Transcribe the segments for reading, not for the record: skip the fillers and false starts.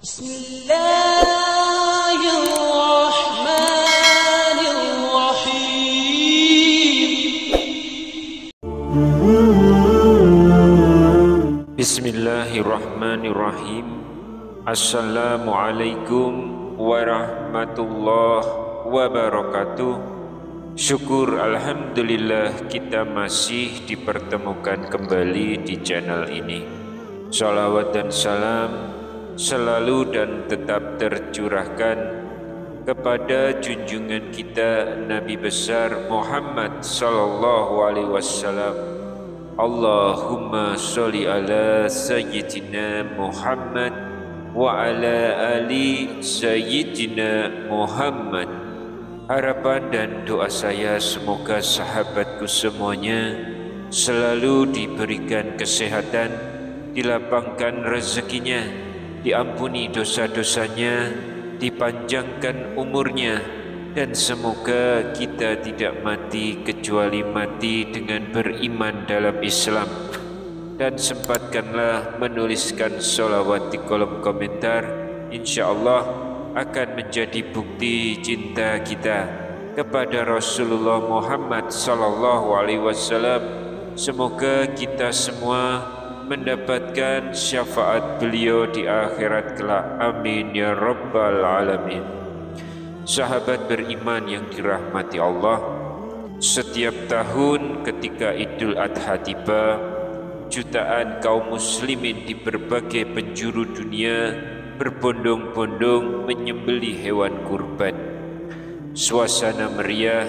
Bismillahirrahmanirrahim. Assalamualaikum warahmatullahi wabarakatuh. Syukur alhamdulillah kita masih dipertemukan kembali di channel ini. Salawat dan salam selalu dan tetap tercurahkan kepada junjungan kita Nabi besar Muhammad sallallahu alaihi wasallam. Allahumma sholli ala sayyidina Muhammad wa ala ali sayyidina Muhammad. Harapan dan doa saya semoga sahabatku semuanya selalu diberikan kesehatan, dilapangkan rezekinya, diampuni dosa-dosanya, dipanjangkan umurnya, dan semoga kita tidak mati kecuali mati dengan beriman dalam Islam. Dan sempatkanlah menuliskan sholawat di kolom komentar. InsyaAllah akan menjadi bukti cinta kita kepada Rasulullah Muhammad sallallahu alaihi wasallam. Semoga kita semua mendapatkan syafaat beliau di akhirat kelak. Amin ya rabbal alamin. Sahabat beriman yang dirahmati Allah, setiap tahun ketika Idul Adha tiba, jutaan kaum muslimin di berbagai penjuru dunia berbondong-bondong menyembelih hewan kurban. Suasana meriah,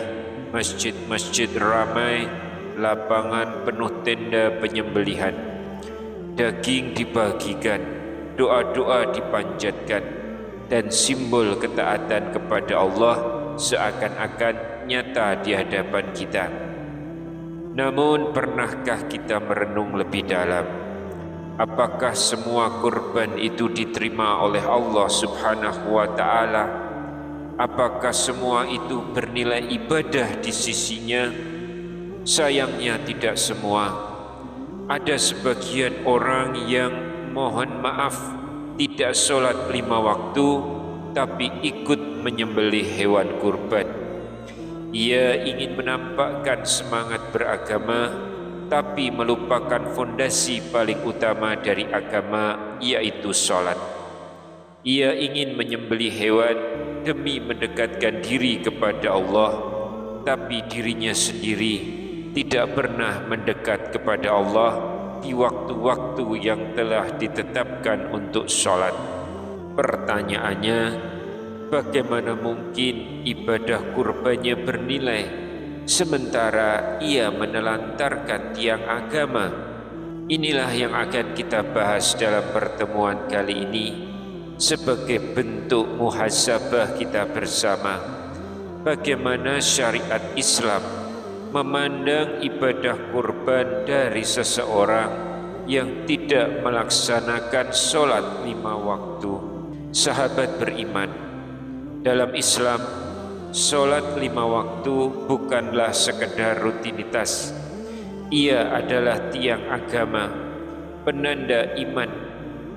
masjid-masjid ramai, lapangan penuh tenda penyembelihan. Daging dibagikan, doa-doa dipanjatkan, dan simbol ketaatan kepada Allah seakan-akan nyata di hadapan kita. Namun pernahkah kita merenung lebih dalam? Apakah semua kurban itu diterima oleh Allah Subhanahu wa ta'ala? Apakah semua itu bernilai ibadah di sisinya? Sayangnya tidak semua. Ada sebagian orang yang mohon maaf tidak sholat 5 waktu tapi ikut menyembelih hewan kurban. Ia ingin menampakkan semangat beragama tapi melupakan fondasi paling utama dari agama, yaitu sholat. Ia ingin menyembelih hewan demi mendekatkan diri kepada Allah, tapi dirinya sendiri tidak pernah mendekat kepada Allah di waktu-waktu yang telah ditetapkan untuk sholat. Pertanyaannya, bagaimana mungkin ibadah kurbannya bernilai sementara ia menelantarkan tiang agama? Inilah yang akan kita bahas dalam pertemuan kali ini sebagai bentuk muhasabah kita bersama. Bagaimana syariat Islam memandang ibadah kurban dari seseorang yang tidak melaksanakan sholat 5 waktu. Sahabat beriman, dalam Islam sholat 5 waktu bukanlah sekedar rutinitas. Ia adalah tiang agama, penanda iman,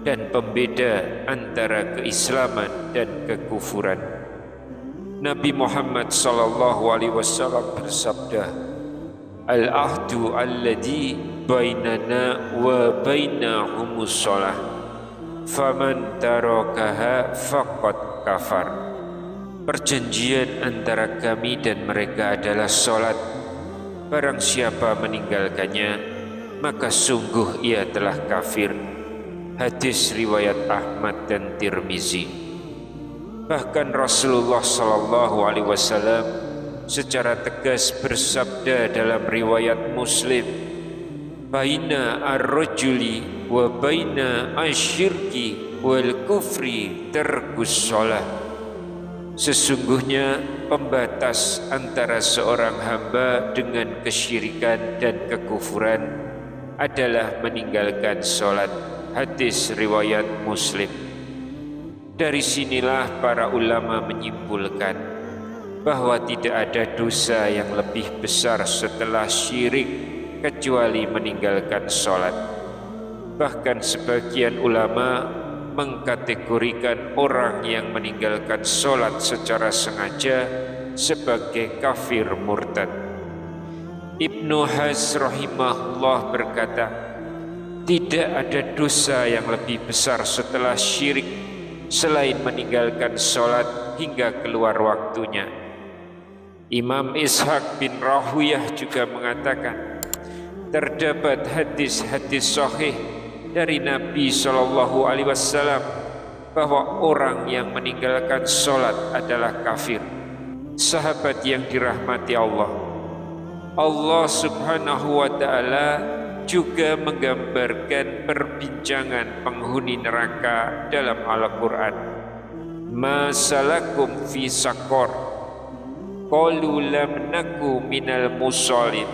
dan pembeda antara keislaman dan kekufuran. Nabi Muhammad sallallahu alaihi wasallam bersabda, "Al-ahdu alladhi bainana wa bainahumus shalah, faman tarakaha faqad kafar." Perjanjian antara kami dan mereka adalah sholat. Barang siapa meninggalkannya, maka sungguh ia telah kafir. Hadis riwayat Ahmad dan Tirmizi. Bahkan Rasulullah sallallahu alaihi wasallam secara tegas bersabda dalam riwayat Muslim, "Baina ar-rajuli wa baina asyirki wal kufri tarkus shalah." Sesungguhnya pembatas antara seorang hamba dengan kesyirikan dan kekufuran adalah meninggalkan sholat. Hadis riwayat Muslim. Dari sinilah para ulama menyimpulkan bahwa tidak ada dosa yang lebih besar setelah syirik kecuali meninggalkan sholat. Bahkan sebagian ulama mengkategorikan orang yang meninggalkan sholat secara sengaja sebagai kafir murtad. Ibnu Haz rahimahullah berkata, tidak ada dosa yang lebih besar setelah syirik selain meninggalkan sholat hingga keluar waktunya. Imam Ishaq bin Rahuyah juga mengatakan, terdapat hadis-hadis sahih dari Nabi SAW bahwa orang yang meninggalkan sholat adalah kafir. Sahabat yang dirahmati Allah, Allah subhanahu wa ta'ala juga menggambarkan perbincangan penghuni neraka dalam Al-Quran. Ma salakum fi sakor, qalu lam naku minal musallin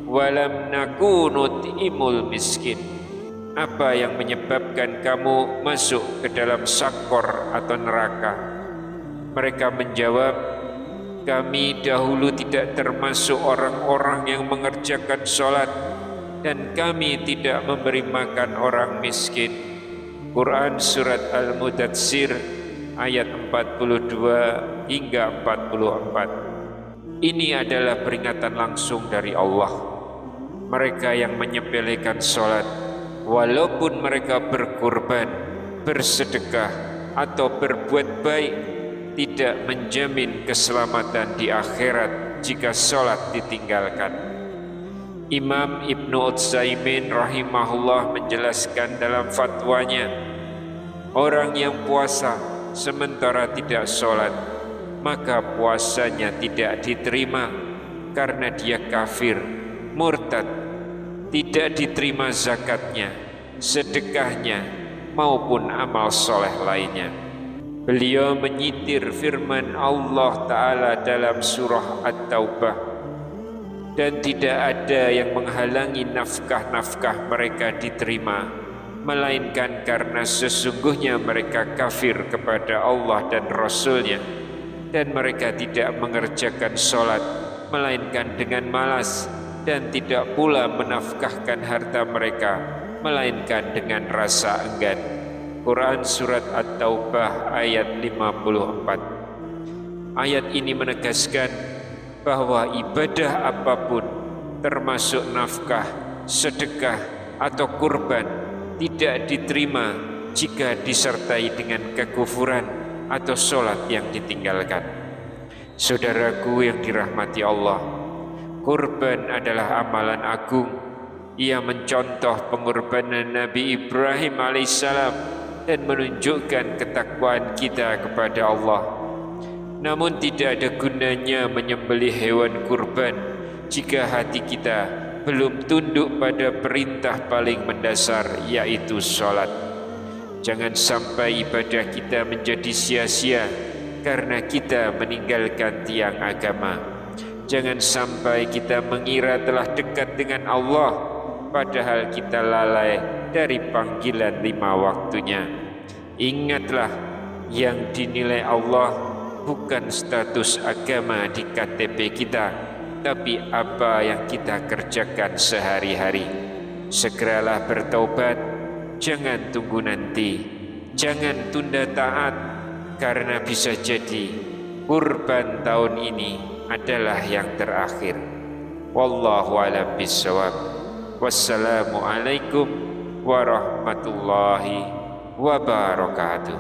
walam naku nut'imul miskin. Apa yang menyebabkan kamu masuk ke dalam sakor atau neraka? Mereka menjawab, kami dahulu tidak termasuk orang-orang yang mengerjakan sholat, dan kami tidak memberi makan orang miskin. Quran Surat Al-Mudatsir ayat 42 hingga 44. Ini adalah peringatan langsung dari Allah. Mereka yang menyepelekan sholat, walaupun mereka berkurban, bersedekah, atau berbuat baik, tidak menjamin keselamatan di akhirat jika sholat ditinggalkan. Imam Ibnu Utsaimin rahimahullah menjelaskan dalam fatwanya, orang yang puasa sementara tidak sholat, maka puasanya tidak diterima karena dia kafir, murtad. Tidak diterima zakatnya, sedekahnya, maupun amal soleh lainnya. Beliau menyitir firman Allah Ta'ala dalam surah At-Taubah, dan tidak ada yang menghalangi nafkah-nafkah mereka diterima, melainkan karena sesungguhnya mereka kafir kepada Allah dan Rasul-Nya, dan mereka tidak mengerjakan sholat, melainkan dengan malas, dan tidak pula menafkahkan harta mereka, melainkan dengan rasa enggan. Quran Surat At-Taubah ayat 54. Ayat ini menegaskan bahwa ibadah apapun, termasuk nafkah, sedekah, atau kurban, tidak diterima jika disertai dengan kekufuran atau sholat yang ditinggalkan. Saudaraku yang dirahmati Allah, kurban adalah amalan agung. Ia mencontoh pengorbanan Nabi Ibrahim alaihissalam dan menunjukkan ketakwaan kita kepada Allah. Namun tidak ada gunanya menyembelih hewan kurban jika hati kita belum tunduk pada perintah paling mendasar, yaitu sholat. Jangan sampai ibadah kita menjadi sia-sia karena kita meninggalkan tiang agama. Jangan sampai kita mengira telah dekat dengan Allah, padahal kita lalai dari panggilan 5 waktunya. Ingatlah, yang dinilai Allah bukan status agama di KTP kita, tapi apa yang kita kerjakan sehari-hari. Segeralah bertaubat, jangan tunggu nanti, jangan tunda taat, karena bisa jadi kurban tahun ini adalah yang terakhir. Wallahu a'lam bishawab. Wassalamualaikum warahmatullahi wabarakatuh.